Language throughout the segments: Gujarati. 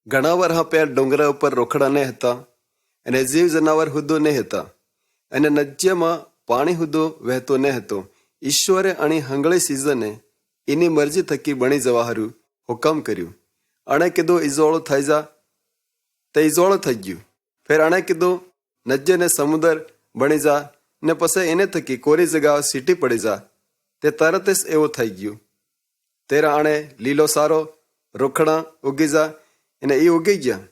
ઘણા વર્ષ પહેલા ડુંગરા ઉપર રોખડા નહીં હતા અને જીવ જનાવર હુદ્દો નહીં હતા અને નજ્યમાં પાણી હુદ્દો વહેતો નહીં હતો. ઈશ્વરે અણી હંગળી સિઝને એની મરજી થકી બની જવા હારું હુકમ કર્યું. અણે કીધું ઇજોળો થઈ જા, તે ઇજોળો થઈ ગયું. ફેર અણે કીધું નજ્ય ને સમુદર બની જા ને પછી એને થકી કોરી જગા સીટી પડી જા. તે તરત જ એવો થઈ ગયું. તેરા અણે લીલો સારો રોખડા ઉગી જા અને એ ઉગી ગયા.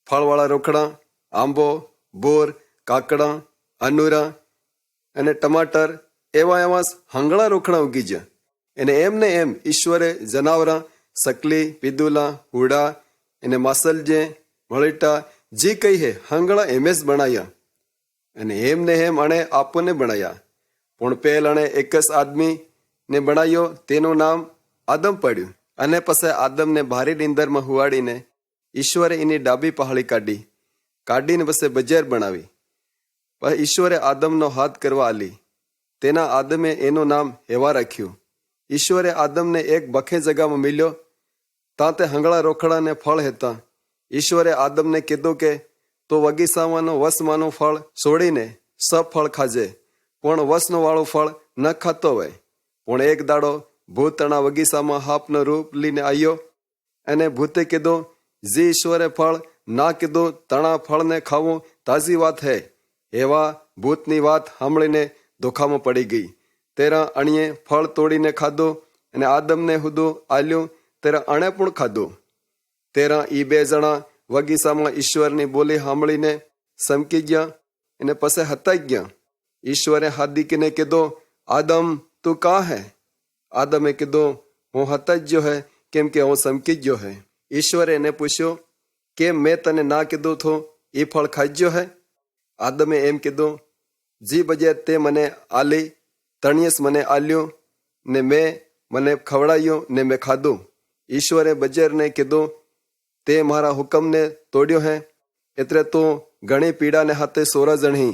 ફળવાળા રોખડા, આંબો, બોર, કાકડા, અનુરા અને ટમાટર એવા એવા હંગળા રોખડા ઉગી ગયા. અને એમને એમ ઈશ્વરે જનાવરા, સકલી, પીદુલા, હુડા અને માસલજે, મળીટા જે કઈ હે હંગળા એમ જ બનાયા. અને એમને એમ અણે આપણને બનાયા. પણ પહેલ અણે એક જ આદમીને બનાવ્યો, તેનું નામ આદમ પડ્યું. અને પછી આદમને ભારે નીંદરમાં હુવાડીને ઈશ્વરે એની ડાબી પહાડી કાઢીને પછી બજાર બનાવી. પછી ઈશ્વરે આદમનો હાથ કરવા આલી. તેના આદમે એનું નામ હેવા રાખ્યું. ઈશ્વરે આદમને એક બખે જગામાં મિલ્યો, ત્યાં તે હંગળા રોખડાને ફળ હતા. ઈશ્વરે આદમને કીધું કે તો વગીસામાંનું વસમાંનું ફળ છોડીને સબ ફળ ખાજે, પણ વસનું વાળું ફળ ન ખાતો હોય. પણ એક દાડો ભૂત તણા વગીસામાં હાપનું રૂપ લઈને આવ્યો અને ભૂતે કીધું, જે ઈશ્વરે ફળ ના કીધું તણા ફળને ખાવું તાજી વાત હે. એવા ભૂતની વાત સાંભળીને ધોખામાં પડી ગઈ. તેરા અણીએ ફળ તોડીને ખાધું અને આદમને હુદું આલ્યું. તેરા અણે પણ ખાધું. તેરા ઈ બે જણા વગીસામાં ઈશ્વરની બોલી સાંભળીને સમકી ગયા અને પછી હતાઈ ગયા. ઈશ્વરે હાદીકીને કીધું, આદમ તું કાં હે? આદમે કીધું, હું હતાઈ ગયો હે કેમ કે હું સમકી ગયો હે. ઈશ્વરે એને પૂછ્યું, કેમ મેં તને ના કીધું થું એ ફળ ખાઈ ગયો હે? આદમે એમ કીધું, જી બજે તે મને આલી, તણિયસ મને આલ્યું ને મને ખવડાયું ને મેં ખાધું. ઈશ્વરે બજેરને કીધું, તે મારા હુકમને તોડ્યો હે, એટલે તું ઘણી પીડાને હાથે સોરા જણી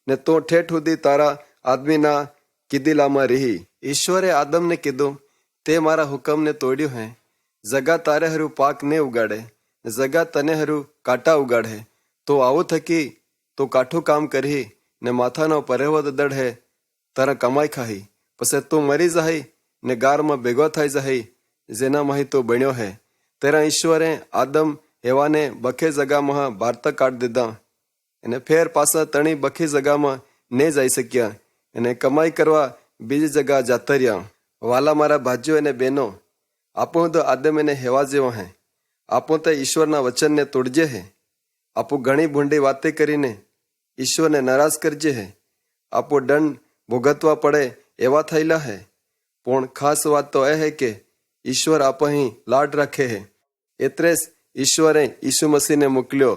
ને તું ઠેઠ સુધી તારા આદમીના કીધીલામાં રહી. ઈશ્વરે આદમને કીધું, તે મારા હુકમને તોડ્યો હે, જગા તારે હરું પાક ને ઉગાડે, જગા તને હરું કાંટા ઉગાડે. તો આવું થકી તો કાઠું કામ કરી ને માથાનો પરેવદ દડે તારા કમાઈ ખાઈ. પછી તું મરી જાય ને ગારમાં ભેગો થઈ જાય, જેના માહી તું બન્યો હે. તેરા ઈશ્વરે આદમ એવાને બખે જગામાં ભારતા કાઢી દીધા અને ફેર પાછા તણી બખી જગામાં ને જઈ શક્યા અને કમાઈ કરવા બીજી જગા જતા રહ્યા. વાલા મારા ભાઈઓ અને બહેનો, આપો તો આદમ એને હેવા જેવો હે. આપો તો ઈશ્વરના વચનને તોડજે હે. આપો ઘણી ભૂંડી વાતે કરીને ઈશ્વરને નારાજ કરજે હે. આપો દંડ ભોગતવા પડે એવા થયેલા હે. પણ ખાસ વાત તો એ હે કે ઈશ્વર આપ અહીં લાડ રાખે હે. એટલે જ ઈશ્વરે ઈસુ મસીહને મોકલ્યો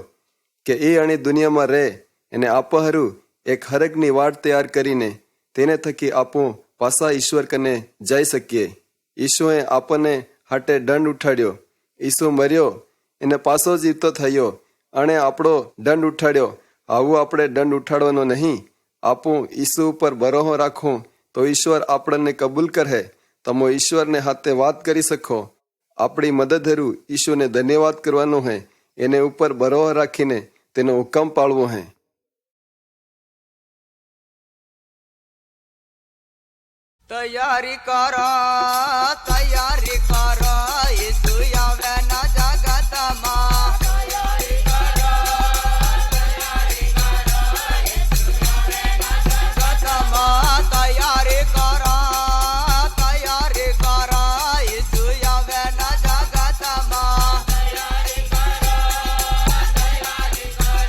કે એ અણી દુનિયામાં રહે અને આપ હારું એક હરકની વાડ તૈયાર કરીને તેને થકી આપો પાછા ઈશ્વર કને જઈ શકીએ. ઈસુએ આપણને હાટે દંડ ઉઠાડ્યો. ઈસુ મર્યો એને પાછો જીવતો થયો અને આપણો દંડ ઉઠાડ્યો. આવું આપણે દંડ ઉઠાડવાનો નહીં. આપું ઈસુ ઉપર ભરોસો રાખો તો ઈશ્વર આપણને કબૂલ કરે. તમે ઈશ્વરને હાથે વાત કરી શકો. આપણી મદદ હરું ઈશુને ધન્યવાદ કરવાનો હે. એને ઉપર ભરોસો રાખીને તેનો હુકમ પાળવો હે. તૈયારી કરો, તૈયારી કરો, ઈસુ આવે ના જગતમાં. તૈયારી કરો, તૈયારી કરો, ઈસુ આવે ના જગતમાં. તૈયારી કરો, તૈયારી કરો, ઈસુ આવે ના જગતમાં. તૈયારી કરો, તૈયારી કરો,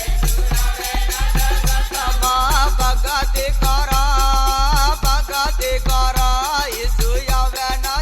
ઈસુ આવે ના જગતમાં. ભગતિ કરો, ભગતિ કરો, ઈસુ આવે ના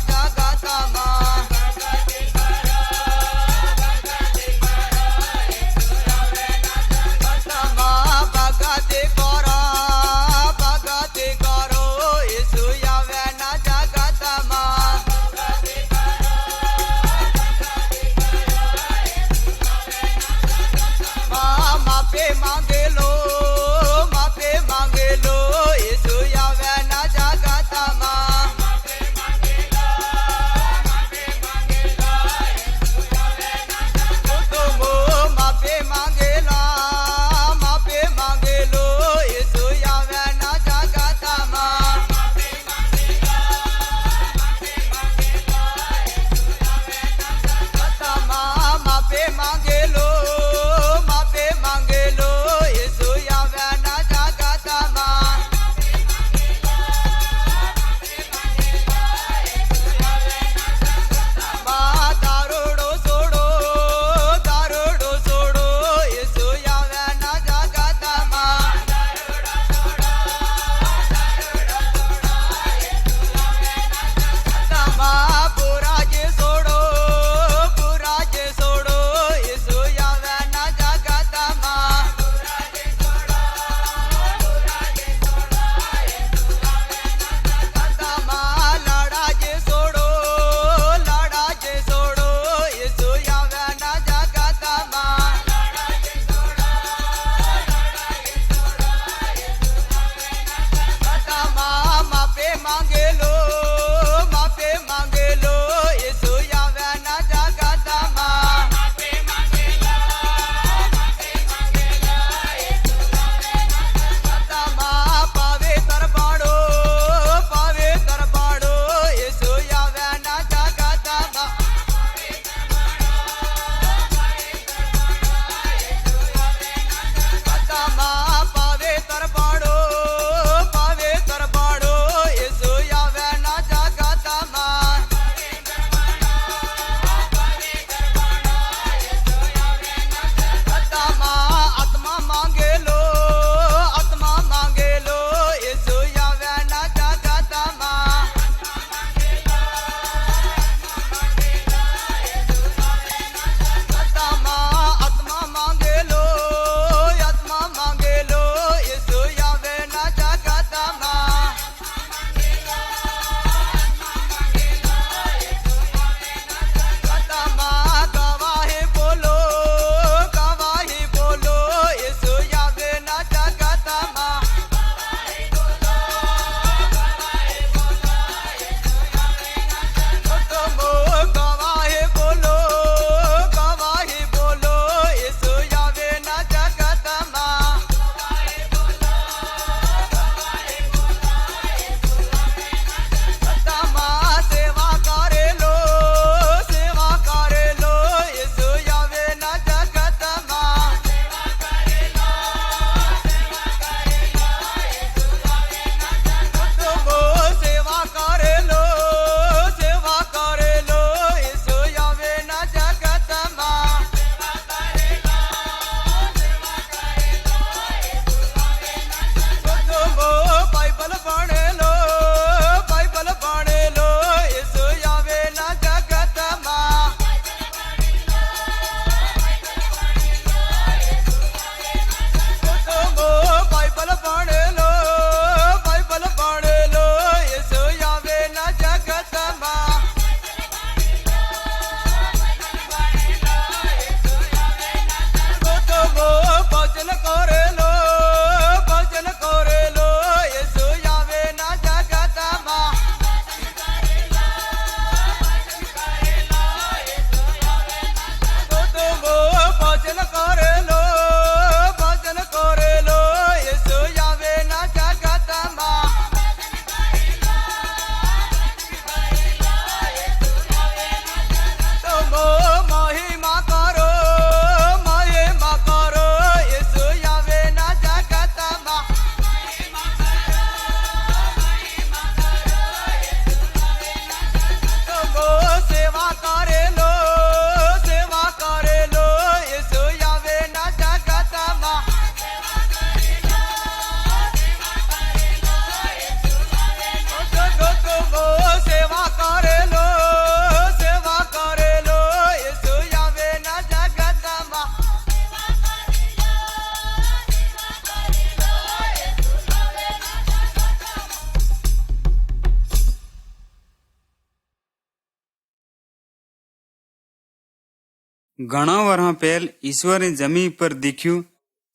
ઘણા વર્ષ પહેલ ઈશ્વરે જમીન પર દેખ્યું.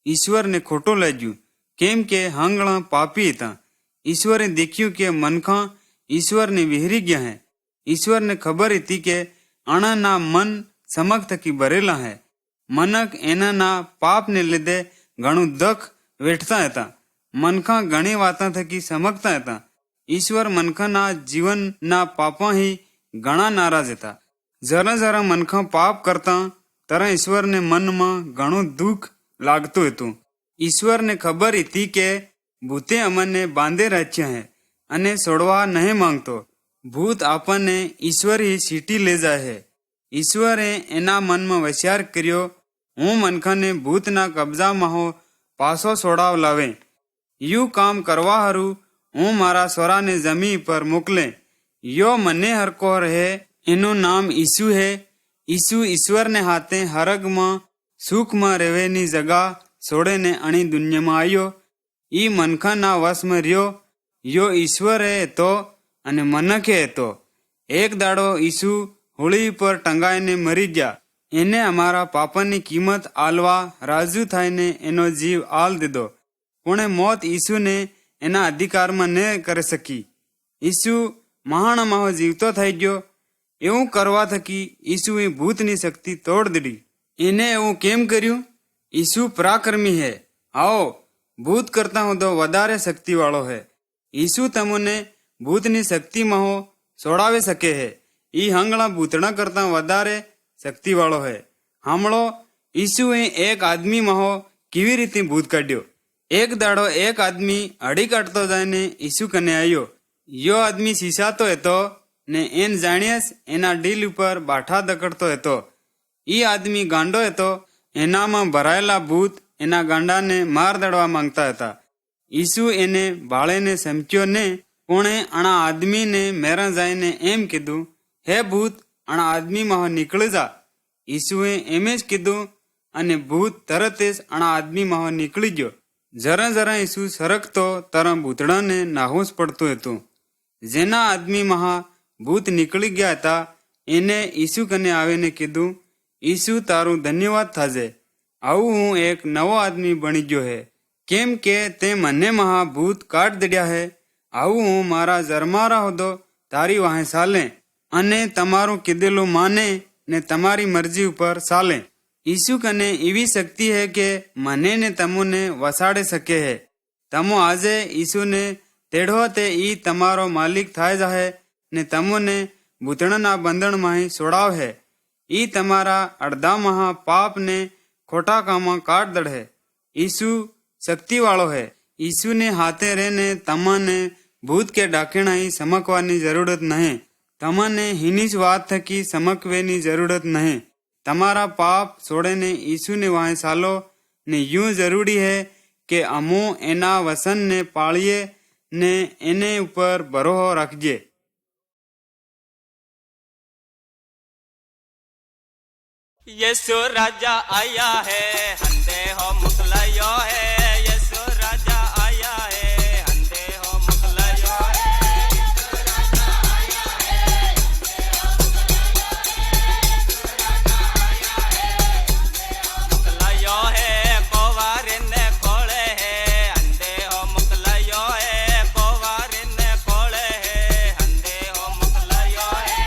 ઈશ્વરને ખોટું લાગ્યું, કેમ કે હંગણા પાપી હતા. ઈશ્વરે દેખ્યું કે મનખા ઈશ્વરને વિહરી ગયા હે. ઈશ્વરને ખબર હતી કે આણાના મન સમક થકી ભરેલા હે. મનક એનાના પાપને લીધે ઘણું દખ વેઠતા હતા. મનખા ઘણી વાતા થકી સમકતા હતા. ઈશ્વર મનખાના જીવનના પાપાહી ઘણા નારાજ હતા. જરા જરા મનખા પાપ કરતા તરા ઈશ્વરને મનમાં ઘણું દુઃખ લાગતું હતું. ઈશ્વરને ખબર હતી કે ભૂતે અમને બાંધે રાખ્યા હે અને છોડવા નહીં માંગતો. ભૂત આપણને ઈશ્વરી સીટી લે જાય હે. ઈશ્વરે એના મનમાં વિચાર કર્યો, હું મનખાને ભૂતના કબજામાં પાછો છોડાવ લાવે. યુ કામ કરવા હારું હું મારા સ્વરાને જમીન પર મોકલે. યો મને હરકો રહે, એનું નામ ઈસુ હે. ઈસુ ઈશ્વરને હાથે હરગમાં સુખમાં રહેવાની જગા છોડેને અણી દુનિયામાં આવ્યો. ઈ મનખાના વશમાં રહ્યો. યો ઈશ્વરે હતો અને મનખે હતો. એક દાડો ઈસુ હોળી પર ટંગાઈને મરી ગયા. એને અમારા પાપની કિંમત આલવા રાજુ થઈને એનો જીવ આલ દીધો. કોણે મોત ઈસુને એના અધિકારમાં ન કરી શકી. ઈસુ મહાણમાં જીવતો થઈ ગયો. એવું કરવા થકી ઈસુએ ભૂતની શક્તિ તોડ દીધી. એને એવું કેમ કર્યું? ઈસુ પરાક્રમી હે. આવો, ભૂત કરતા હું તો વધારે શક્તિવાળો હે. ઈસુ તમને ભૂતની શક્તિમાં છોડાવી શકે હે. ઈ હંગણા ભૂતણા કરતા વધારે શક્તિવાળો હે. સાંભળો, ઈસુએ એક આદમીમાં કેવી રીતે ભૂત કાઢ્યો. એક દાડો એક આદમી અડી કાઢતો જઈને ઈસુ કને આવ્યો. યો આદમી શીશાતો હતો ને એન જાણ્યાસ એના ડીલ ઉપર બાઠા દકડતો હતો. ઈ આદમી ગાંડો હતો. એનામાં ભરાયેલા ભૂત એના ગાંડાને માર દડવા માંગતા હતા. ઈસુ એને ભાળેને સમક્યો ને કોણે આણા આદમીને મેરા જઈને એમ કીધું, હે ભૂત, આણા આદમીમાં નીકળી જા. ઈસુએ એમ જ કીધું અને ભૂત તરત જ આણા આદમીમાં નીકળી ગયો. જરા જરા ઈસુ સરકતો તરા ભૂતડાને નાહુસ પડતું હતું. જેના આદમીમાં ભૂત નીકળી ગયા હતા એને ઈસુ કને આવીને કીધું, ઈસુ તારું ધન્યવાદ થાજે. આવું હું એક નવો આદમી બની ગયો હે, કેમ કે તે મને ભૂત કાઢ દડ્યા હે. આવું હું મારા જરમારા હોદો તારી વાહે ચાલે અને તમારું કીધેલું માને ને તમારી મરજી ઉપર ચાલે. ઈસુ કને એવી શક્તિ હે કે મને ને તમોને વસાડે શકે હે. તમો આજે ઈસુને તેડો તે ઈ તમારો માલિક થાય જાહે ને તમોને ભૂતણાના બંધણમાં છોડાવ હે. ઈ તમારા અડધામાં પાપને ખોટા કામમાં કાઢ દડે. ઈસુ શક્તિવાળો હે. ઈસુને હાથે રહીને તમને ભૂત કે ડાકીણા સમકવાની જરૂરત નહીં. તમને હિની જ વાત થકી સમકવેની જરૂરત નહીં. તમારા પાપ છોડીને ઈસુને વાહે ચાલો ને યું જરૂરી હે કે અમો એના વસનને પાળીએ ને એને ઉપર ભરોસો રાખજે. यीशु राजा आया है, हंदे हो मुकलायो है. यीशु राजा आया है, हंदे हो मुकलायो है. यीशु राजा आया है, हंदे हो मुकलायो है. कोवारे ने कोले है, हंदे हो मुकलायो है. कोवारे ने कोले है, हंदे हो मुकलायो है.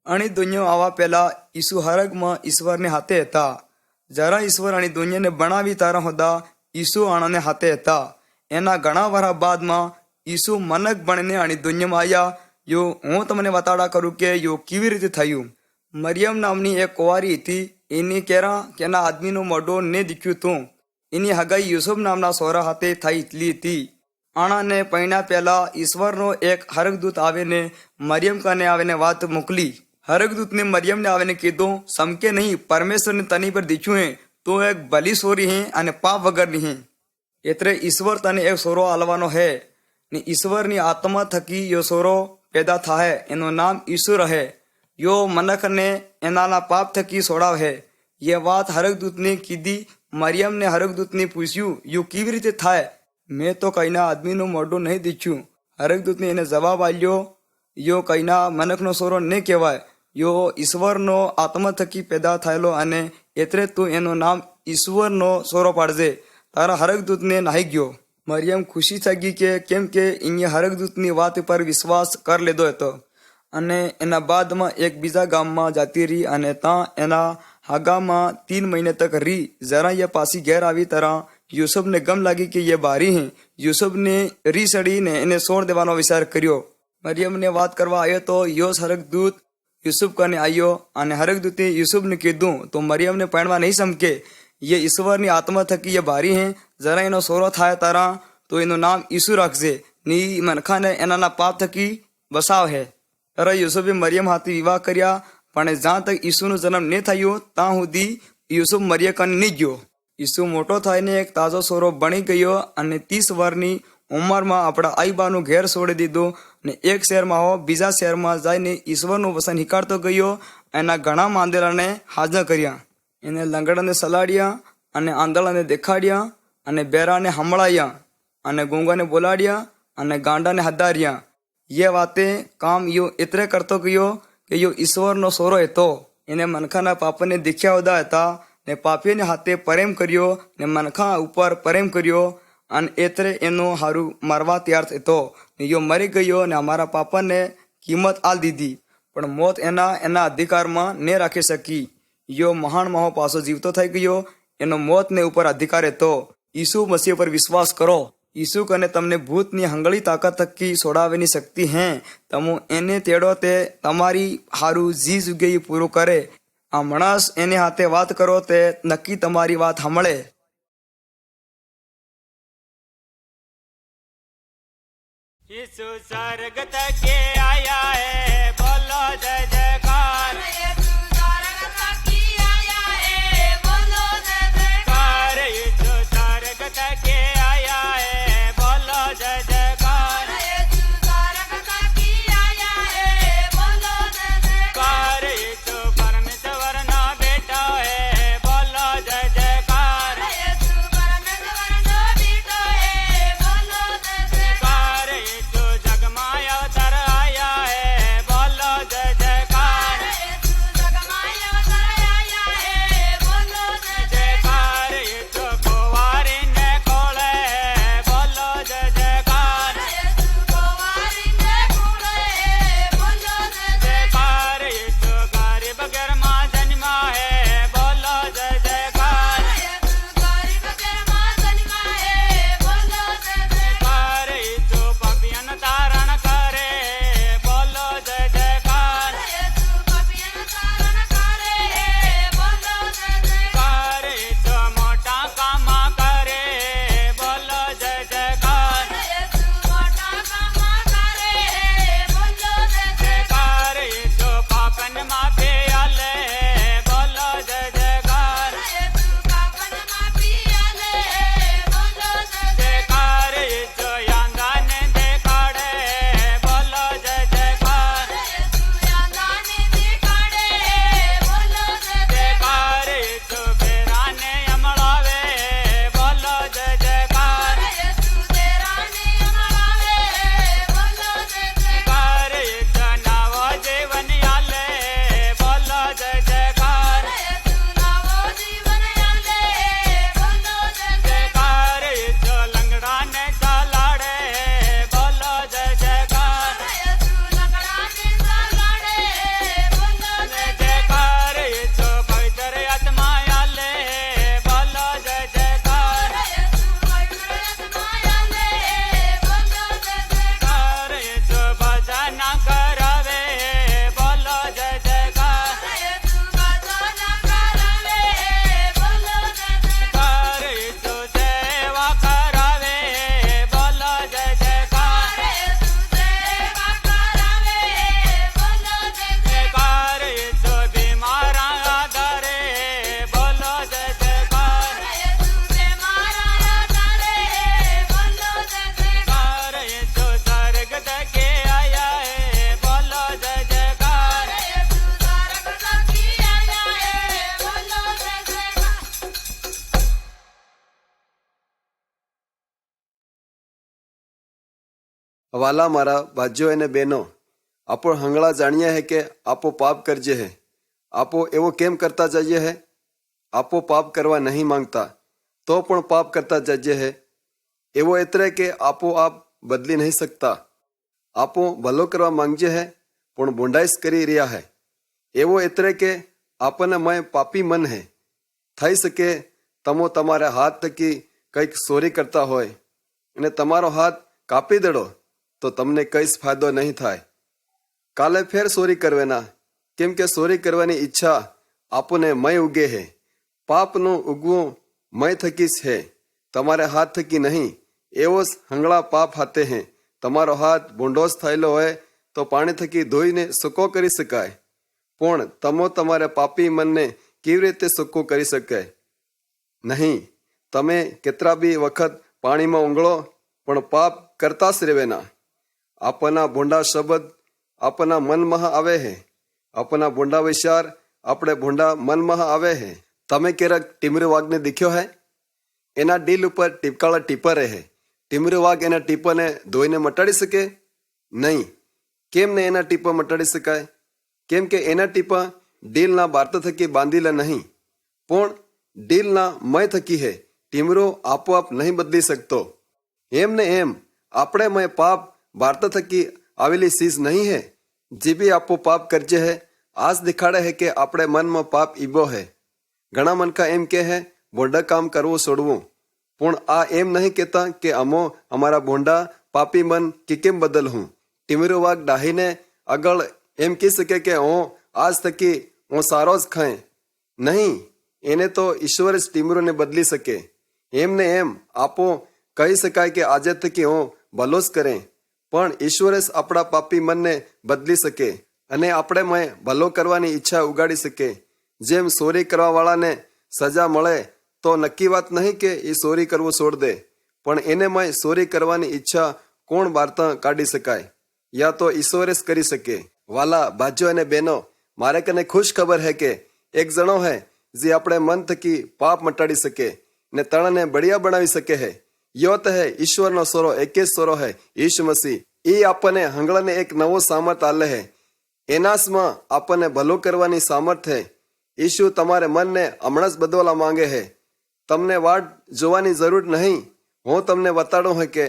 आणि દુનિયા આવવા પહેલા ઈસુ હરગમાં ઈશ્વરને હાથે હતા. જરા ઈશ્વર અને દુનિયાને બનાવી તારા હોદા ઈસુ આણાને હાથે હતા. એના ઘણા વર્ષ બાદમાં ઈસુ મનક બનીને અને દુનિયામાં આવ્યા. યો હું તમને બતાડા કરું કે યો કેવી રીતે થયું. મરિયમ નામની એક કુંવારી હતી. એની કેરા કેના આદમીનું મોઢું ને દીખ્યું તું. એની હગાઈ યુસુફ નામના સોરા હાથે થઈ હતી. આણાને પૈણા પહેલા ઈશ્વરનો એક હરગદૂત આવીને મરિયમ કને આવીને વાત મોકલી. હરગદૂતને મરિયમને આવીને કીધું, સમકે નહીં, પરમેશ્વરને તની પર દીખ્યું હે, તું એક ભલી સોરી હે અને પાપ વગરની હે. એટલે ઈશ્વર તને એક સોરો આલવાનો હે ને ઈશ્વરની આત્મા થકી યો સોરો પેદા થાય. એનું નામ ઈસુ રહે. યો મનખને એનાના પાપ થકી છોડાવે. ये વાત હરગદૂતને કીધી. મરિયમને હરગદૂતને પૂછ્યું, યો કેવી રીતે થાય? મેં તો કઈના આદમીનું મોઢું નહીં દીખ્યું. હરગદૂતને એને જવાબ આલ્યો, યો કઈના મનખનો સોરો નહીં કહેવાય, યો ઈશ્વરનો આત્મા થકી પેદા થયેલો અને એટલે તું એનું નામ ઈશ્વરનો સોરો પાડજે. તારા હરગદૂતને નાહી ગયો. મરિયમ ખુશી થઈ ગઈ કે કેમ કે એને હરગદૂતની વાત પર વિશ્વાસ કરી લીધો હતો. અને એના બાદમાં એક બીજા ગામમાં જતી રહી અને ત્યાં એના હાગામાં 3 મહિને તક રહી. જરા એ પાછી ઘેર આવી તરા યુસુફને ગમ લાગી કે એ બારી હે. યુસુફને રી સડીને એને છોડ દેવાનો વિચાર કર્યો. મરિયમને વાત કરવા આવ્યો તો યોસ હરગદૂત યુસુફ કને આવ્યો અને હરગદૂતે યુસુફને કીધું, તો મરિયમને પરણવા નહીં સમકે. ये ઈશ્વરની આત્મા થકી એ બારી હે. જરા એનો સોરો થાય તારા તો એનું નામ ઈસુ રાખજે. ની મનખાને એનાના પાપ થકી બસાવ હે. ત્યારે યુસુફે મરિયમ હાથે વિવાહ કર્યા. પણ જ્યાં તક ઈસુનો જન્મ નહીં થયો ત્યાં સુધી યુસુફ મરિયમ કને નહીં ગયો. ઈસુ મોટો થઈને એક તાજો સોરો બની ગયો અને 30 વર્ષની ઉંમરમાં આપણા આઈબાનું ઘેર છોડી દીધું ને એક શહેરમાં હો બીજા શહેરમાં જઈને ઈશ્વરનું વસન હિકાળતો ગયો. એના ઘણા માંદેલાને હાજર કર્યા. એને લંગડાને સલાડ્યા અને આંધળાને દેખાડ્યા અને બેરાને હંભળાયા અને ગૂંગાને બોલાડ્યા અને ગાંડાને હદાર્યા. એ વાતે કામ યો એટલે કરતો ગયો કે યો ઈશ્વરનો સોરો હતો. એને મનખાના પાપને દેખ્યા હોદા હતા ને પાપીને હાથે પ્રેમ કર્યો ને મનખા ઉપર પ્રેમ કર્યો અને એટલે એનો હારું મારવા તૈયાર હતો. ને યો મરી ગયો ને અમારા પાપાને કિંમત આલ દીધી. પણ મોત એના અધિકારમાં ને રાખી શકી. યો મહાન મહો પાછો જીવતો થઈ ગયો. એનો મોતને ઉપર અધિકાર હતો. ઈસુ મસીહ પર વિશ્વાસ કરો. ઈસુ કને તમને ભૂતની હંગળી તાકાત થકી છોડાવવાની શક્તિ હે. તમો એને તેડો તે તમારી હારું જી જુગેઈ પૂરું કરે. આ માણસ એને હાથે વાત કરો તે નક્કી તમારી વાત સાંભળે. यीशु स्वर्ग तके आया है, बोलो जय जयकार. यीशु स्वर्ग तके आया है, बोलो जय जयकार. यीशु स्वर्ग तके आया है, बोलो जय जयकार. यीशु स्वर्ग तके आया है, बोलो जय जयकार. यीशु परमेश्वर ना बेटा है, बोलो जय जयकार. यीशु परमेश्वर ना बेटा है, बोलो जय जयकार. यीशु जग में अवतार आया है, बोलो जय जयकार. વાલા મારા ભાઈઓ અને બહેનો, આપો હંગળા જાણીએ હે કે આપો પાપ કરજે હે. આપો એવો કેમ કરતા જઈએ હે? આપો પાપ કરવા નહીં માંગતા તો પણ પાપ કરતા જઈએ હે. એવો એટલે કે આપો આપ બદલી નહીં શકતા. આપો ભલો કરવા માંગજે હે પણ બોંડાઈશ કરી રહ્યા હે. એવો એટલે કે આપણને મય પાપી મન હે. થઈ શકે તમો તમારા હાથ થકી કંઈક ચોરી કરતા હોય અને તમારો હાથ કાપી દેડો તો તમને કંઈ જ ફાયદો નહીં થાય. કાલે ફેર ચોરી કરવાના, કેમ કે ચોરી કરવાની ઈચ્છા આપણને મય ઉગે હે. પાપનું ઉગવું મય થકી જ હે, તમારે હાથ થકી નહીં. એવો જ હંગળા પાપ હાથે હે. તમારો હાથ ભૂંડોસ થયેલો હોય તો પાણી થકી ધોઈને સૂકો કરી શકાય, પણ તમો તમારા પાપી મનને કેવી રીતે સૂકો કરી શકાય નહીં? તમે કેટલા બી વખત પાણીમાં ઉંગળો પણ પાપ કરતા જ રહેવાના. આપણા ભૂંડા શબ્દ આપણા મનમાં આવે હે. આપણા ભૂંડા વિચાર આપણે ભૂંડા મનમાં આવે હે. તમે ક્યારેક ટીમરી વાઘને દેખ્યો હે? એના ડીલ ઉપર ટીપકાળા ટીપા રહે. ટીમરી વાઘ એના ટીપાને ધોઈને મટાડી શકે નહીં. કેમ ને એના ટીપા મટાડી શકાય? કેમ કે એના ટીપા ડીલના બારતા થકી બાંધેલા નહીં, પણ ડીલના મય થકી હે. ટીમરો આપોઆપ નહીં બદલી શકતો. એમ ને એમ આપણે મય પાપ બારતા થકી આવેલી ચીજ નહીં હે. જે બી આપો પાપ કરજે હે આજ દેખાડે હે કે આપણે મનમાં પાપ ઈબો હે. ઘણા મનકા એમ કે હે બોંડા કામ કરવું છોડવું, પણ આ એમ નહીં કહેતા કે અમો અમારા બોંડા પાપી મન કે કેમ બદલવું. ટીમરો વાઘ ડાહીને આગળ એમ કહી શકે કે હું આજ થકી હું સારો જ ખાય નહીં. એને તો ઈશ્વર જ ટીમરોને બદલી શકે. એમને એમ આપો કહી શકાય કે આજે થકી હું ભલો જ કરે, પણ ઈશ્વર જ આપણા પાપી મનને બદલી શકે અને આપણે મય ભલો કરવાની ઈચ્છા ઉગાડી શકે. જેમ ચોરી કરવા વાળાને સજા મળે તો નક્કી વાત નહીં કે એ ચોરી કરવું છોડ દે, પણ એને મય ચોરી કરવાની ઈચ્છા કોણ વાર્તા કાઢી શકાય? યા તો ઈશ્વર જ કરી શકે. વાલા ભાઈઓ અને બહેનો, મારે કને ખુશ ખબર હે કે એક જણો હે જે આપણે મન થકી પાપ મટાડી શકે ને તણને બળિયા બનાવી શકે હે. યો તો હે ઈશ્વરનો સોરો, એક જ સોરો હે ઈશુ મસીહ. એ આપણને હંગળાને એક નવો સામર્થ આલે હે. એનાસમાં આપણને ભલો કરવાની સામર્થ હે. ઈશુ તમારે મનને હમણાં જ બદલવા માંગે હે. તમને વાટ જોવાની જરૂર નહીં. હું તમને બતાડું હે કે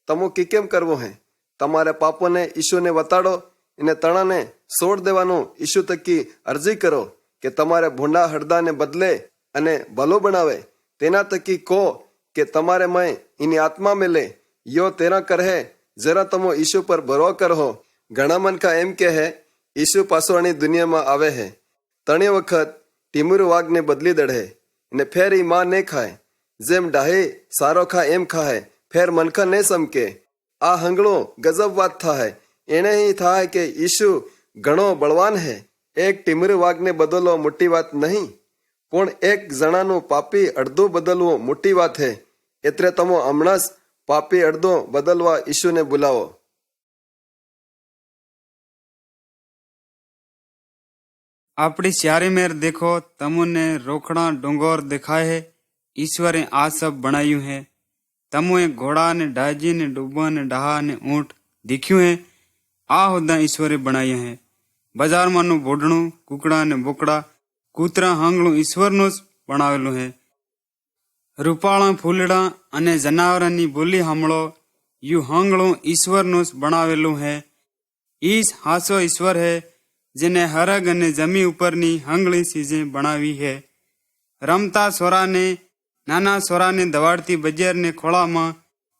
તમો કેમ કરવું હે. તમારે પાપોને ઈશુને બતાડો અને તણાને છોડ દેવાનું ઈશુ થકી અરજી કરો કે તમારે ભૂંડા હળદાને બદલે અને ભલો બનાવે. તેના થકી કહો કે તમારે મય એની આત્મા મેલે. યો તેના કરહે જરા તમો ઈશુ પર ભરો કરહો. ઘણા મનકા એમ કે હે ઈશુ પાછોની દુનિયામાં આવે હે. ત્રણેય વખત ટીમુર વાઘને બદલી દડે ને ફેર ઈ માં ને ખાય. જેમ ડાહે સારો ખાય એમ ખાય, ફેર મનખા ને સમકે. આ હંગળો ગજબ વાત થાય. એને ही થાય કે ઈશુ ઘણો બળવાન હે. એક ટીમુર વાઘને બદલવો મોટી વાત નહીં, પણ એક જણાનું પાપી અડધું બદલવું મોટી વાત હે. એટલે તમો હમણાં જ પાપી અડધો બદલવા ઈશુને બોલાવો. આપણી चारे मेर देखो तमोने रोकड़ा डोंगोर दिखाए है. ईश्वरे आ सब बनायु है. तमोए घोड़ा ने डाजी ने डूबा ने डाहा ने ऊंट दिख्यू है. आ होदा ईश्वरे बनाया है. बजार मानु बोडणु कुकड़ा ने बोकड़ा कूतरा हांगलू ईश्वरनो ज बनावेलू है. रूपाळा फूलड़ा अने जनावरानी बोली हामळो यू हांगलू ईश्वरनो ज बनावेलू है. ईस हासो ईश्वर है જેને હરગ અને જમી ઉપરની હંગળી ચીજે બનાવી હે. રમતા સોરાને નાના સોરાને દવાડતી બજેરને ખોળામાં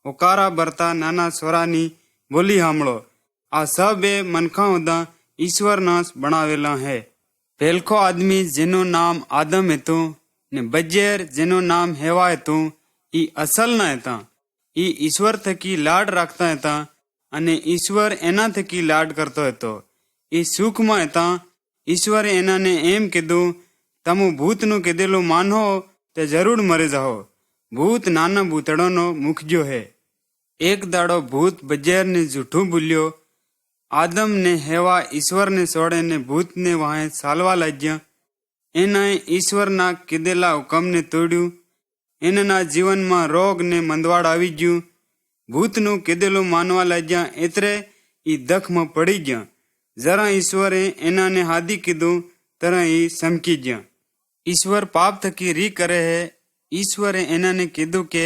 ઓકારા ભરતા નાના સોરાની બોલી સાંભળો. આ સબ એ મનખા હોદા ઈશ્વરના બનાવેલા હે. પહેલખો આદમી જેનું નામ આદમ હતું ને બજેર જેનું નામ હેવા હતું ઈ અસલના હતા. ઈ ઈશ્વર થકી લાડ રાખતા હતા અને ઈશ્વર એના થકી લાડ કરતો હતો. એ સુખમાં હતા. ઈશ્વરે એનાને એમ કીધું તમે ભૂતનું કીધેલું માનો તે જરૂર મરી જાઓ. ભૂત નાના ભૂતડોનો મુખજો હે. એક દાડો ભૂત બજેરને જૂઠું બોલ્યો. આદમ ને હેવા ઈશ્વરને છોડે ને ભૂતને વાહે ચાલવા લાગ્યા. એનાએ ઈશ્વરના કીધેલા હુકમને તોડ્યું. એના જીવનમાં રોગ ને મંદવાડ આવી ગયું ભૂતનું કીધેલું માનવા લાગ્યા એટલે ઈ દખમાં પડી ગયા. જરા ઈશ્વરે એનાને હાદી કીધું તરા ઈ સમકી ગયા. ઈશ્વર પાપ થકી રી કરે હે. ઈશ્વરે એનાને કીધું કે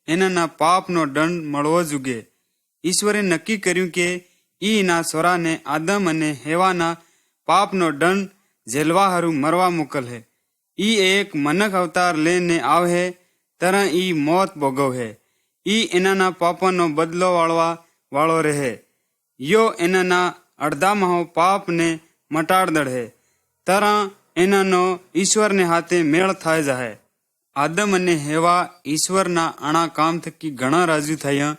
એનાના પાપનો દંડ મળવો જોઈએ. ઈશ્વરે નક્કી કર્યું કે ઈના સોરાને આદમ અને હેવાના પાપનો દંડ ઝેલવા હારું મરવા મોકલહે. ઈ એક મનક અવતાર લઈને આવહે તરા ઈ મોત ભોગવહે. ઈ એનાના પાપનો બદલો વાળવા વાળો રહે. યો એનાના અડધામાં પાપને મટાડ દળહે. તરા એનાનો ઈશ્વરને હાથે મેળ થાય જાહે. આદમ અને હેવા ઈશ્વરના આણા કામ થકી ઘણા રાજી થયા.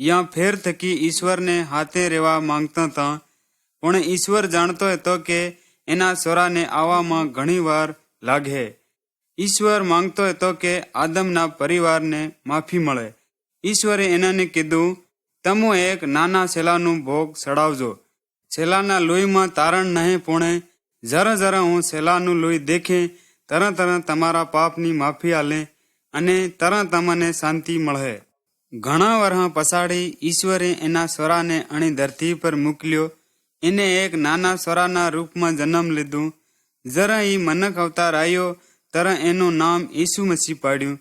યા ફેર થકી ઈશ્વરને હાથે રહેવા માંગતા હતા. પણ ઈશ્વર જાણતો હતો કે એના સોરાને આવવામાં ઘણી વાર લાગે. ઈશ્વર માંગતો હતો કે આદમના પરિવારને માફી મળે. ઈશ્વરે એનાને કીધું, તમો એક નાના સેલાનું ભોગ સડાવજો. સેલાના લોહીમાં તારણ નહીં પૂણે. જરા જરા હું સેલાનું લોહી દેખે તરત તમારા પાપની માફી આલે અને તરત તમને શાંતિ મળે. ઘણા વર્ષ પછાડી ઈશ્વરે એના સ્વરાને અણી ધરતી પર મોકલ્યો. એને એક નાના સ્વરાના રૂપમાં જન્મ લીધું. જરા ઈ મનક અવતાર આવ્યો તરા એનું નામ ઈસુ મસીહ પાડ્યું.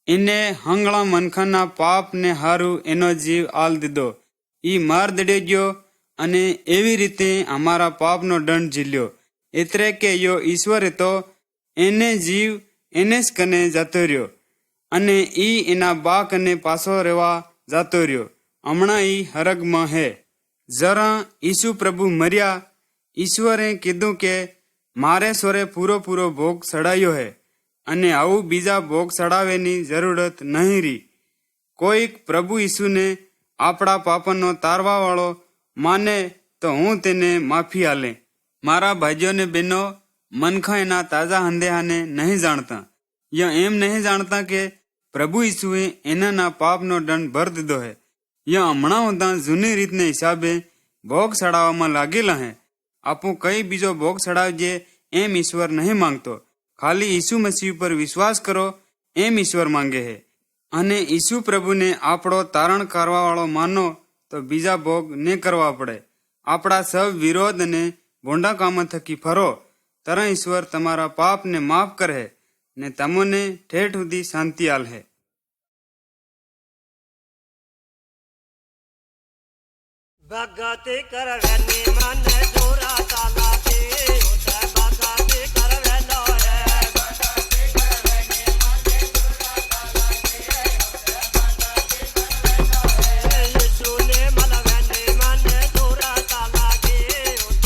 એને હંગળા મનખાના પાપને હારું એનો જીવ આલ દીધો. ઈ માર દડી ગયો અને એવી રીતે અમારા પાપનો દંડ ઝીલ્યો. એટલે કે યો ઈશ્વર હતો એને જીવ એને જ કને જતો રહ્યો અને ઈ એના બા કને પાછો રહેવા જતો રહ્યો. હમણાં ઈ હરગમાં હે. જરા ઈસુ પ્રભુ મર્યા. ઈશ્વરે કીધું કે મારે સોરે પૂરો ભોગ સડાયો હે અને આવું બીજા ભોગ સડાવેની જરૂરત નહીં રહી. કોઈક પ્રભુ ઈસુને આપણા પાપનો તારવા વાળો માને તો હું તેને માફી આલે. મારા ભાઈઓને બહેનો, મનખા એના તાજા હંદેહાને નહીં જાણતા. યા એમ નહીં જાણતા કે પ્રભુ ઈસુએ એનાના પાપનો દંડ ભર દીધો હે. યા હમણાં હોતા જૂની રીતને હિસાબે ભોગ સડાવવામાં લાગેલા હે. આપું કઈ બીજો ભોગ સડાવજે એમ ઈશ્વર નહીં માંગતો. ખાલી ઈસુ મસીહ પર વિશ્વાસ કરો એમ ઈશ્વર માંગે હે. અને ઈસુ પ્રભુને આપણો તારણ કરવા વાળો માનો તો બીજા ભોગ ને કરવા પડે. આપણા સૌ વિરોધ અને ભોંડા કામ થકી ફરો તરા ઈશ્વર તમારા પાપને માફ કરે ને તમને ઠેઠ સુધી શાંતિ આલહે. ભગતિ કરવાની મને જોરા ચાલાતી ભગતિ કરવેલો હે. યીશુને મળવાની મને જોરા ચાલાતી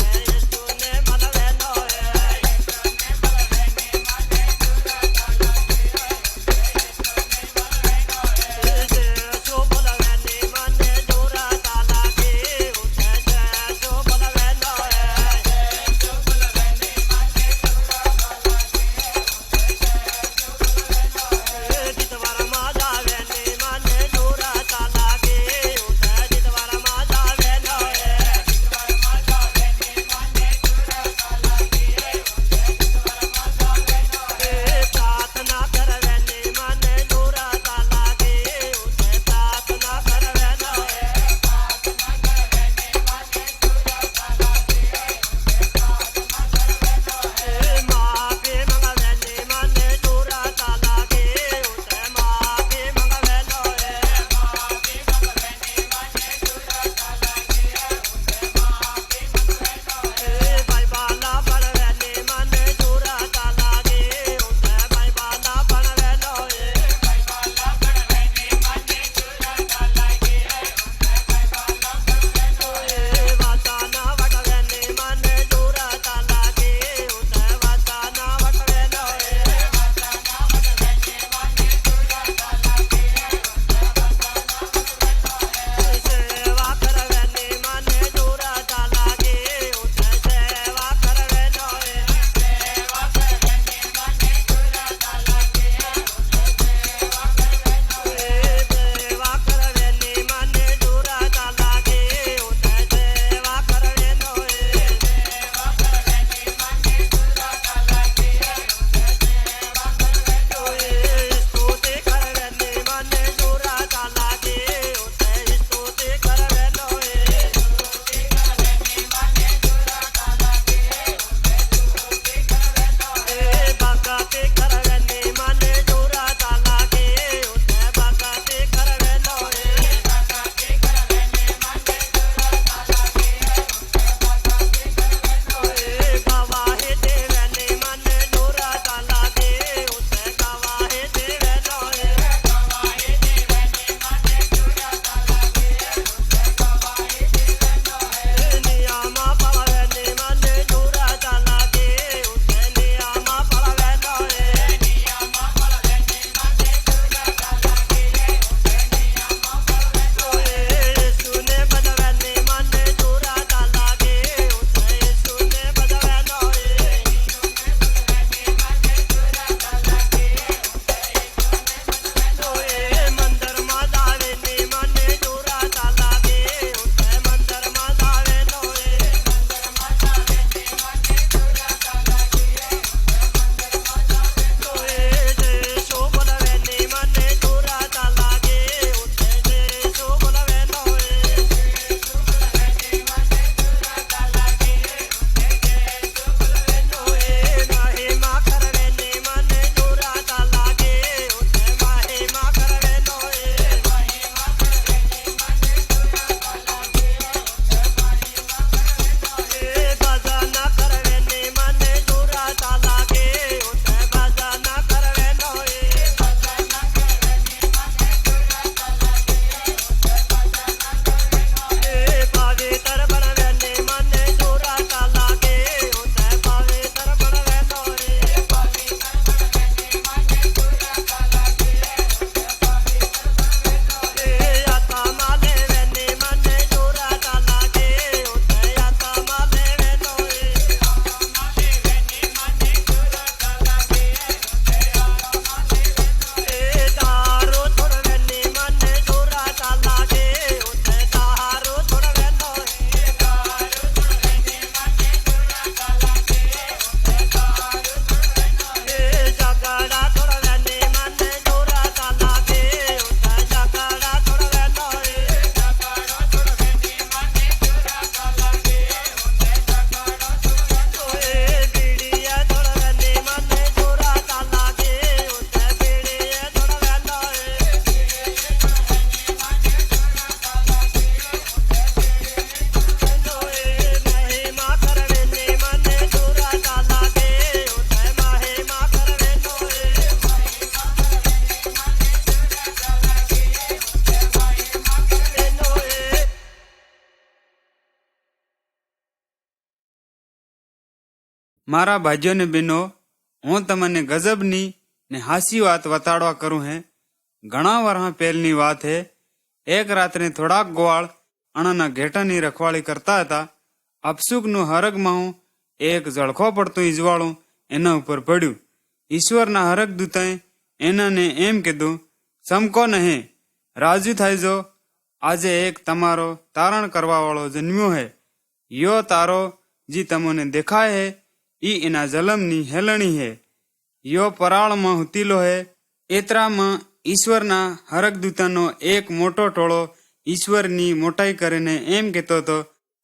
યીશુને મળવેલો હે. યીશુ મળવાની મને જોરા ચાલાતી યીશુ મળવેલો હે. મારા ભાઈઓ ને બહેનો, હું તમને ગજબની ને હાસી વાત વતાડવા કરું હે. ઘણા વર્ષ પહેલની વાત હે. એક રાત્રે થોડાક ગોવાળ અણાના ઘેટાની રખવાળી કરતા હતા. અપસુકનું હરગમાં એક ઝળખો પડતું ઈજવાળું એના ઉપર પડ્યું. ઈશ્વરના હરગ દૂતાએ એનાને એમ કીધું, સમકો નહીં, રાજુ થાય જો, આજે એક તમારો તારણ કરવા વાળો જન્મ્યો હે. યો તારો જે તમને દેખાય હે ઈ એના જલમની હેલણી હે. યો પરાળમાં હુતીલો હે. એતરામાં ઈશ્વરના હરગદૂતાનો એક મોટો ટોળો ઈશ્વરની મોટાઈ કરીને એમ કહેતો હતો,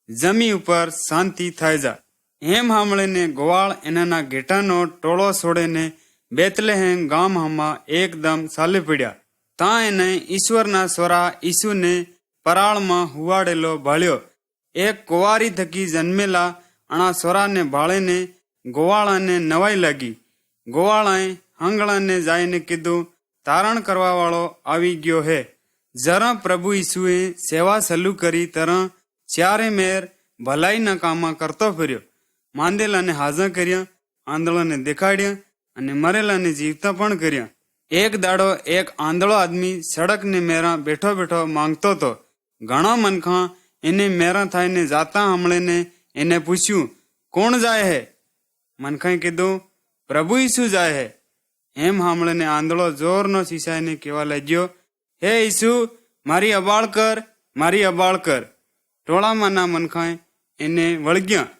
જમી ઉપર શાંતિ થાય જા. એમ સાંભળીને ગોવાળ એનાના ઘેટાનો ટોળો છોડીને બેતલેહેમ ગામમાં એકદમ ચાલી પડ્યા. ત્યાં એને ઈશ્વરના સ્વરા ઈસુને પરાળમાં હુવાડેલો ભાળ્યો. એક કુંવારી થકી જન્મેલા અણા સ્વરાને ભાળીને ગોવાળાને નવાઈ લાગી. ગોવાળાએ હંગળાને જઈને કીધું, તારણ કરવા વાળો આવી ગયો હે. જરા પ્રભુ ઈસુએ સેવા સલું કરી તરહ ચારે મેર ભલાઈના કામમાં કરતો ફર્યો. માંદેલાને હાજર કર્યા, આંધળાને દેખાડ્યા અને મરેલાને જીવતા પણ કર્યા. એક દાડો એક આંધળો આદમી સડકને મેરા બેઠો બેઠો માંગતો હતો. ઘણા મનખા એને મેરા થઈને જાતા સાંભળીને એને પૂછ્યું, કોણ જાય હે? મનખાએ કીધું, પ્રભુ ઈસુ જાય હે. એમ સાંભળીને આંધળો જોરનો શીશાઈને કહેવા લાગ્યો, હે ઈસુ, મારી અબાળ કર, મારી અબાળ કર. ટોળામાંના મનખાએ એને વળગ્યા,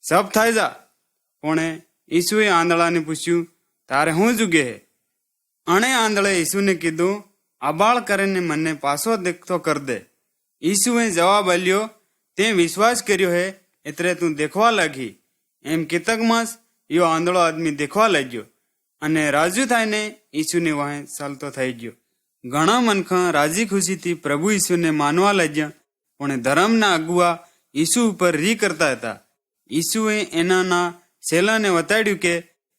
સબ થાય જા. પણ ઈસુએ આંધળાને પૂછ્યું, તારે શું જુગે હે? અણે આંધળે ઈસુને કીધું, અબાળ કરીને મને પાછો દેખતો કર દે. ઈસુએ જવાબ આલ્યો, તે વિશ્વાસ કર્યો હે એટલે તું દેખવા લાગી. એમ કેતકમાં જ યો આંધળો આદમી દેખવા લાગ્યો અને રાજુ થઈને ઈસુની વાહે ચાલતો થઈ ગયો. ઘણા મનખા રાજી ખુશીથી પ્રભુ ઈસુને માનવા લાગ્યા. પણ ધર્મના અગુઆ ઈસુ ઉપર રી કરતા હતા. ઈસુએ એનાના શેલાને વતાડ્યું કે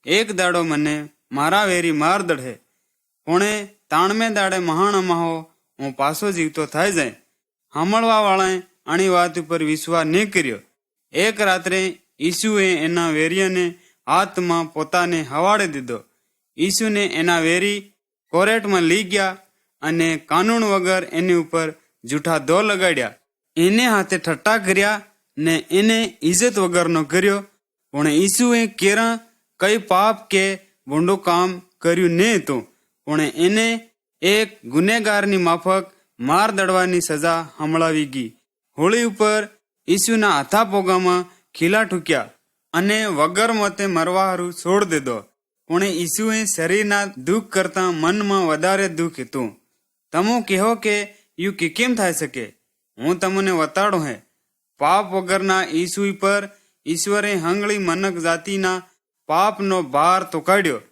એક દાડો મને મારા વેરી માર દડે, પણ તાણમે દાડે મહાણમાહો હું પાછો જીવતો થાય જાય. સાંભળવા વાળાએ આની વાત ઉપર વિશ્વાસ નહીં કર્યો. એક રાત્રે ઈસુએ એના વેરીને હાથમાં પોતાને હવાડે દીધો. ઈસુને એના વેરી કોરેટમાં લઈ ગયા અને કાનૂન વગર એની ઉપર જૂઠા દો લગાડ્યા. એને હાથે ઠટ્ટા કર્યા ને એને ઇજ્જત વગરનો કર્યો. પણ ઈસુએ કેરા કઈ પાપ કે ભૂંડું કામ કર્યું નહીં હતું. પણ એને એક ગુનેગારની માફક માર દડવાની સજા હંભળાવી ગઈ. હોળી ઉપર ઈસુના હાથા પોગામાં ખીલા ઠૂક્યા અને વગર મોતે મરવા હારું છોડ દીધો. પણ ઈસુએ શરીરના દુઃખ કરતા મનમાં વધારે દુઃખ હતું. તમે કહો કે યુ કેમ થાય શકે? હું તમને વતાડું હે. પાપ વગરના ઈસુ પર ઈશ્વરે હંગળી મનક જાતિના પાપનો ભાર તોકાડ્યો.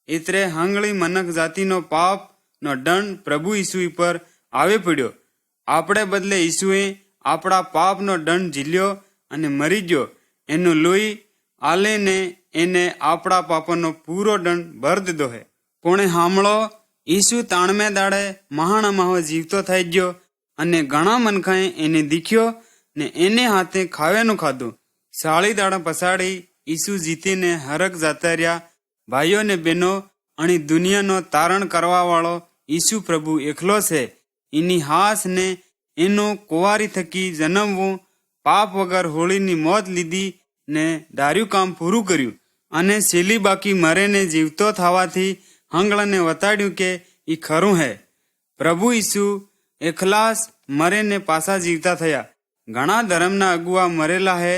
એટલે હંગળી મનક જાતિનો પાપનો દંડ પ્રભુ ઈસુ પર આવી પડ્યો. આપણે બદલે ઈસુએ આપણા પાપનો દંડ ઝીલ્યો અને મરી ગયો. એનું લોહી આલેને એને આપણા પાપનો પૂરો દંડ ભર દીધો હે. પણ સાંભળો, ઈસુ તાણમે દાડે મહાણમાહો જીવતો થઈ ગયો અને ઘણા મનખાએ એને દીખ્યો ને એને હાથે ખાવાનું ખાધું. 40 દાડા પછાડી ઈસુ જીતીને હરક જાતા રહ્યા. ભાઈઓ ને બહેનો, અને દુનિયાનો તારણ કરવા વાળો ઈસુ પ્રભુ એકલો છે. એની હાસ ને એનું કુંવારી થકી જન્મવું, પાપ વગર હોળીની મોત લીધી ને દાર્યું કામ પૂરું કર્યું અને છેલ્લી બાકી મરેને જીવતો થવાથી હંગળાને વતાડ્યું કે એ ખરું હે. પ્રભુ ઈસુ એકલાસ મરેને પાછા જીવતા થયા. ઘણા ધર્મના અગુઆ મરેલા હે,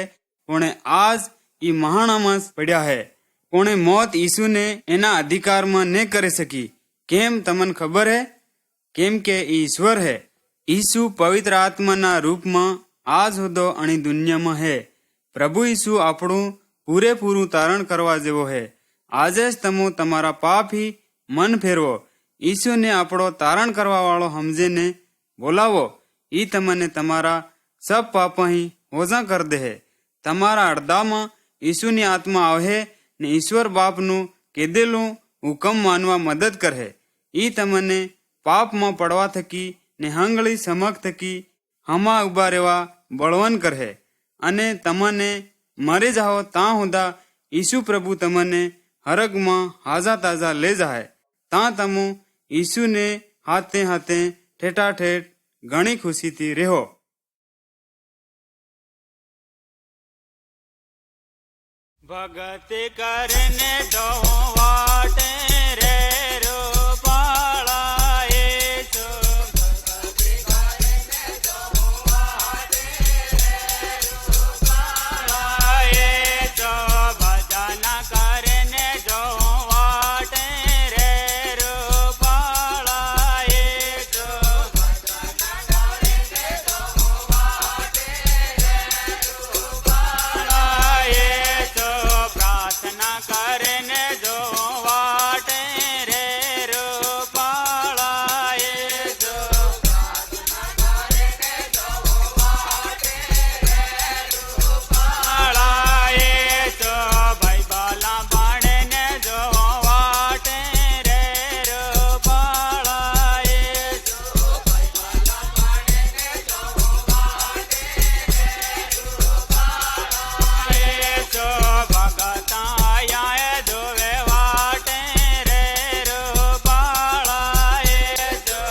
પણ આજ એ મહાણામાં પડ્યા હે. પણ મોત ઈસુને એના અધિકારમાં ન કરી શકી. કેમ તમને ખબર હે? કેમ કે ઈશ્વર હે. ઈસુ પવિત્ર આત્માના રૂપમાં આજ હોદો અણી દુનિયામાં હે. પ્રભુ ઈસુ આપણું પૂરેપૂરું તારણ કરવા જેવો હે. આજે જ તમે તમારા પાપથી મન ફેરવો. ઈસુને આપણો તારણ કરવા વાળો સમજીને બોલાવો. ઈ તમને તમારા સબ પાપહી ઓઝા કર દે હે. તમારા અડધામાં ઈસુની આત્મા આવે ને ઈશ્વર બાપનું કીધેલું હુકમ માનવા મદદ કરે. ઈ તમને પાપમાં પડવા થકી ને હંગળી સમક થકી હમા ઉભા રહેવા બળવન કરે અને તમને મરી જાઓ ત્યાં હુંદા ઈસુ પ્રભુ તમને હરગમાં હાજા તાજા લઈ જાય ત્યાં તમે ઈસુને હાથે હાથે ઠેઠાઠેઠ ઘણી ખુશીથી રહો. ભગતિ કરીને જો વાટે રે રૂપાળા ઈસુ. ભગતિ કરીને જો વાટે રે રૂપાળા ઈસુ. ભજન કરીને જો વાટે રે રૂપાળા ઈસુ. ભજન કરીને જો વાટે રે રૂપાળા ઈસુ. પ્રાર્થના કરીને જો વાટે રે રૂપાળા ઈસુ. પ્રાર્થના કરીને જો વાટે રે રૂપાળા ઈસુ. બાઇબલા ભણીને જો વાટે રે રૂપાળા ઈસુ. બાઇબલા ભણીને જો વાટે રે રૂપાળા ઈસુ. ભગતા આયા જોવે વાટે રે રૂપાળા ઈસુ.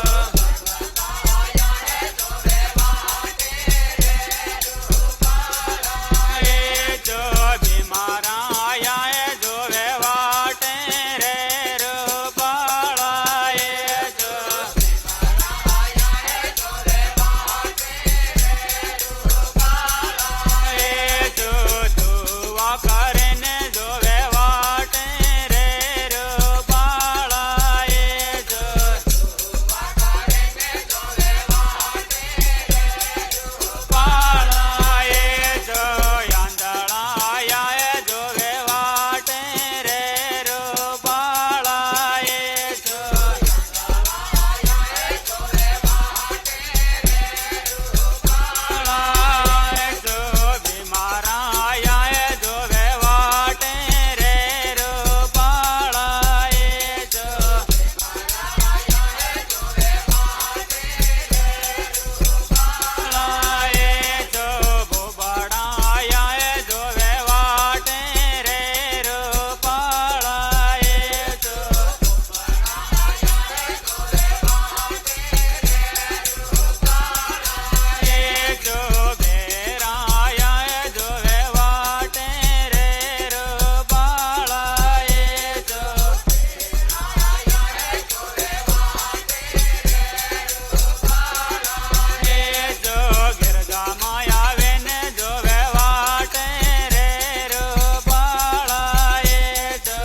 ભગતા આયા જોવે વાટે રે રૂપાળા ઈસુ. બીમારા આયા જોવે વાટે રે રૂપાળા ઈસુ. બીમારા આયા જોવે વાટે રે રૂપાળા ઈસુ. દુઆ કરીને જોવે વાટે રે રૂપાળા ઈસુ. દુઆ કરીને જોવે વાટે રે રૂપાળા ઈસુ. આંધળા આયા જોવે વાટે રે રૂપાળા ઈસુ. આંધળા આયા જોવે વાટે રે રૂપાળા ઈસુ. બીમારા આયા જોવે વાટે રે રૂપાળા ઈસુ. બીમારા આયા જોવે વાટે રે રૂપાળા ઈસુ. ભોબડા આયા જોવે વાટે રે રૂપાળા ઈસુ. ભોબડા આયા જોવે વાટે રે રૂપાળા ઈસુ. બેરા આયા જોવે વાટે રે રૂપાળા ઈસુ. બેરા આયા જોવે વાટે રે રૂપાળા ઈસુ. ગિરગામાં આવીને જોવે વાટે રે રૂપાળા ઈસુ.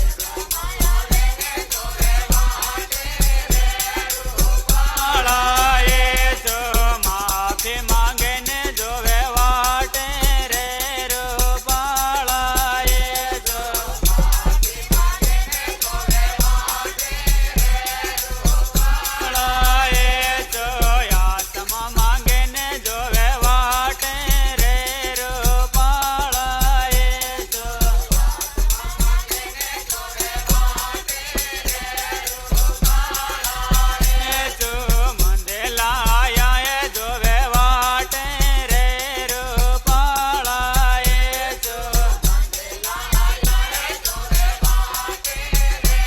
ગિરગામાં આવીને જોવે વાટે રે રૂપાળા ઈસુ. માફી માંગીને જોવે વાટે રે રૂપાળા ઈસુ. માફી માંગીને જોવે વાટે રે રૂપાળા ઈસુ. આત્મા માંગીને જોવે વાટે રે રૂપાળા ઈસુ. આત્મા માંગીને જોવે વાટે રે રૂપાળા ઈસુ. મંદેલા આયા જોવે વાટે રે રૂપાળા ઈસુ. મંદેલા આયા જોવે વાટે રે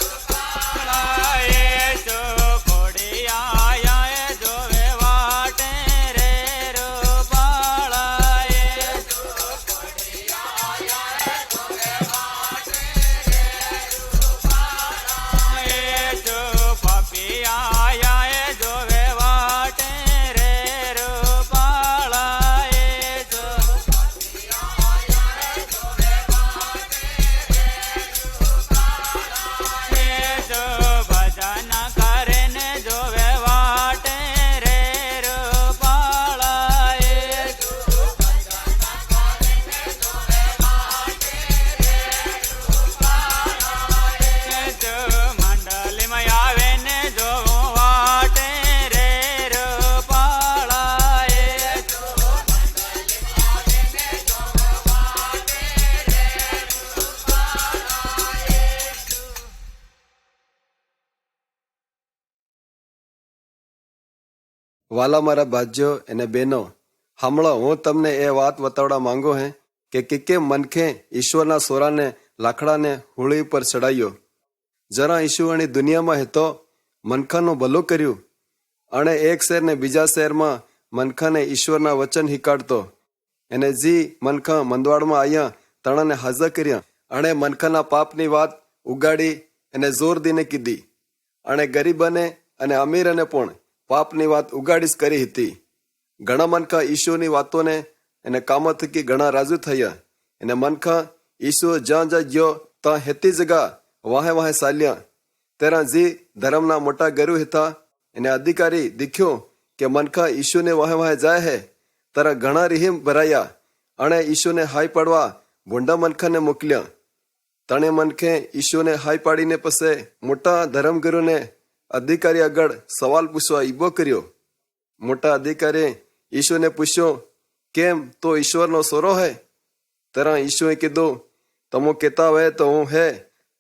રૂપાળા ઈસુ. ખોડિયા આયા જોવે વાટે રે રૂપાળા ઈસુ. ખોડિયા આયા જોવે વાટે રે રૂપાળા ઈસુ. પપિયા આયા જોવે વાટે રે રૂપાળા ઈસુ. પપિયા આયા જોવે વાટે રે રૂપાળા ઈસુ. ભજન કરીને જોવે વાટે રે રૂપાળા ઈસુ. ભજન કરીને જોવે વાટે રે રૂપાળા ઈસુ. મંડળીમાં આવીને જોવો વાટે રે રૂપાળા ઈસુ. મંડળીમાં આવીને જોવો વાટે રે રૂપાળા ઈસુ. વાલા મારા ભાઈઓ અને બહેનો, હમણાં હું તમને એ વાત બતાવવા માંગુ હે કે મનખે ઈશ્વરના સોરાને લાકડાને હોળી ઉપર ચડાયો. જરા ઈશુ અને દુનિયામાં હતો મનખાનું ભલું કર્યું અને એક શહેરને બીજા શહેરમાં મનખાને ઈશ્વરના વચન હિકાડતો. અને જી મનખા મંદવાડમાં આવ્યા તણાને હાજર કર્યા અને મનખાના પાપની વાત ઉગાડી અને જોર દીને કીધી. અને ગરીબને અને અમીરને પણ પાપની વાત ઉગાડીશ કરી હતી. ઘણા મનખા ઈશુની વાતોને અને કામો થકી ઘણા રાજુ થયા. અને મનખા ઈશુ જ્યાં જ્યાં ગયો ત્યાં હેતી જગા વાહે વાહે ચાલ્યા. તેરા જી ધર્મના મોટા ગુરુ હતા અને અધિકારી દીખ્યો કે મનખા ઈશુને વાહે વાહે જાય હે તારા ઘણા રીહીમ ભરાયા અને ઈશુને હાઈ પાડવા ભૂંડા મનખાને મોકલ્યા. તણે મનખે ઈશુને હાઈ પાડીને પછી મોટા ધર્મગુરુને અધિકારી આગળ સવાલ પૂછવા ઈબો કર્યો. મોટા અધિકારી ઈશુને પૂછ્યો, કેમ તો ઈશ્વરનો સોરો હે? તરા ઈશુએ કીધું, તમો કહેતા હોય તો હું હે.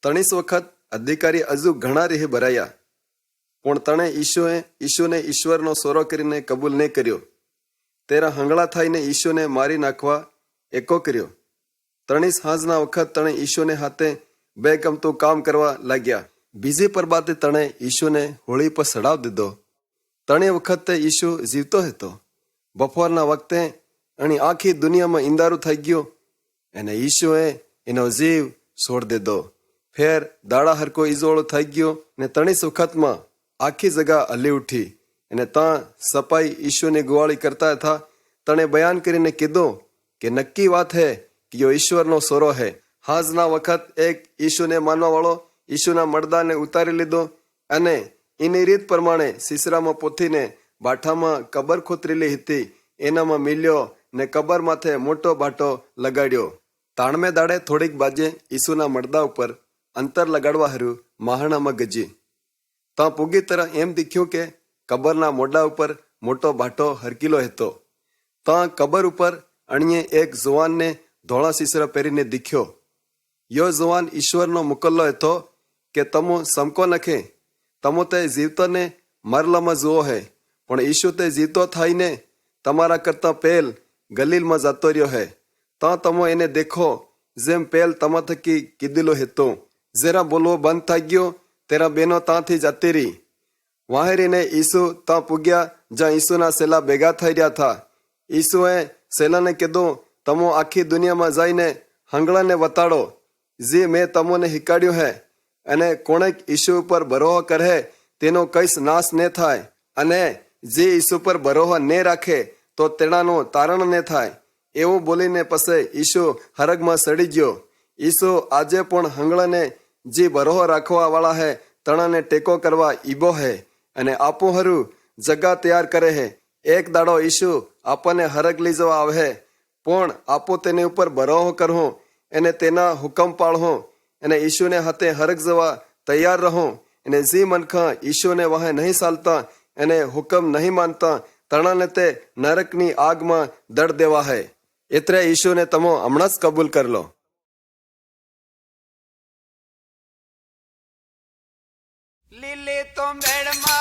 30 વખત અધિકારી હજુ ઘણા રીહી ભરાયા પણ તણે ઈશુને ઈશ્વરનો સોરો કરીને કબૂલ નહીં કર્યો. તેરા હંગળા થઈને ઈશુને મારી નાખવા એકો કર્યો. 30 હાંજના વખત તણે ઈશુને હાથે બેગમતું કામ કરવા લાગ્યા. બીજી પરબાતે તણે ઈશુને હોળી પર ચડાવ દીધો. 3 વખતે ઈશુ જીવતો હતો. બપોરના વખતે એની આખી દુનિયામાં ઈંદારું થઈ ગયું અને ઈશુએ એનો જીવ છોડ દીધો. ફેર દાડા હરકો ઈજોળો થઈ ગયો ને 30 વખતમાં આખી જગા હલી ઉઠી અને ત્યાં સપાઈ ઈશુની ગુવાળી કરતા હતા. તણે બયાન કરીને કીધું કે નક્કી વાત હે કે યો ઈશ્વરનો સોરો હે. હાજના વખત એક ઈશુને માનવા વાળો ઈશુના મડદાને ઉતારી લીધો અને એની રીત પ્રમાણે સીસરામાં પોથીને બાઠામાં કબર ખોતરેલી હતી એનામાં મિલ્યો ને કબર માથે મોટો બાટો લગાડ્યો. તાણમે દાડે થોડીક બાજે ઈસુના મડદા ઉપર અંતર લગાડવા હારું મહાણામાં ગજી. ત્યાં પૂગી તરહ એમ દીખ્યું કે કબરના મોઢા ઉપર મોટો બાટો હરકીલો હતો. ત્યાં કબર ઉપર અણીએ એક જુવાનને ધોળા સીસરા પહેરીને દીખ્યો. યો જુવાન ઈશ્વરનો મોકલ્લો હતો કે તમો સમકો નખે તમો તે જીવતોને મરલામાં જુઓ હે પણ ઈશુ તે જીવતો થઈને તમારા કરતા પહેલ ગલીલમાં જતો રહ્યો હે. ત્યાં તમો એને દેખો જેમ પહેલ તમા થકી કીધેલો હતો. જરા બોલવો બંધ થઈ ગયો તેરા બેનો ત્યાંથી જતી રહી. વાહેરીને ઈસુ ત્યાં પૂગ્યા જ્યાં ઈસુના સેલા ભેગા થઈ રહ્યા હતા. ઈસુએ સેલાને કીધું, તમો આખી દુનિયામાં જઈને હંગળાને વતાડો જે મેં તમોને હિકાડ્યું હે અને કોણેક ઈસુ ઉપર ભરોહો કરે તેનો કઈશ નાશ ને થાય અને જે ઈસુ પર ભરોહો ને રાખે તો તેણાનું તારણ ને થાય. એવું બોલીને પછી ઈસુ હરગમાં સડી ગયો. ઈસુ આજે પણ હંગળાને જે ભરોહો રાખવા વાળા હે તણાને ટેકો કરવા ઈબો હે અને આપો હરું જગા તૈયાર કરે હે. એક દાડો ઈસુ આપણને હરગ લઈ જવા આવે પણ આપો તેની ઉપર ભરોહો કરહો અને તેના હુકમ પાળહો અને ઈશુને હાથે હરગ જવા તૈયાર રહો. અને જે મનખા ઈશુને વાહે નહીં ચાલતા અને હુકમ નહીં માનતા તણાને તે નરકની આગમાં દળ દેવા હે. એટલે ઈશુને તમો હમણાં જ કબૂલ કર લો. લીલી તો મેળમાં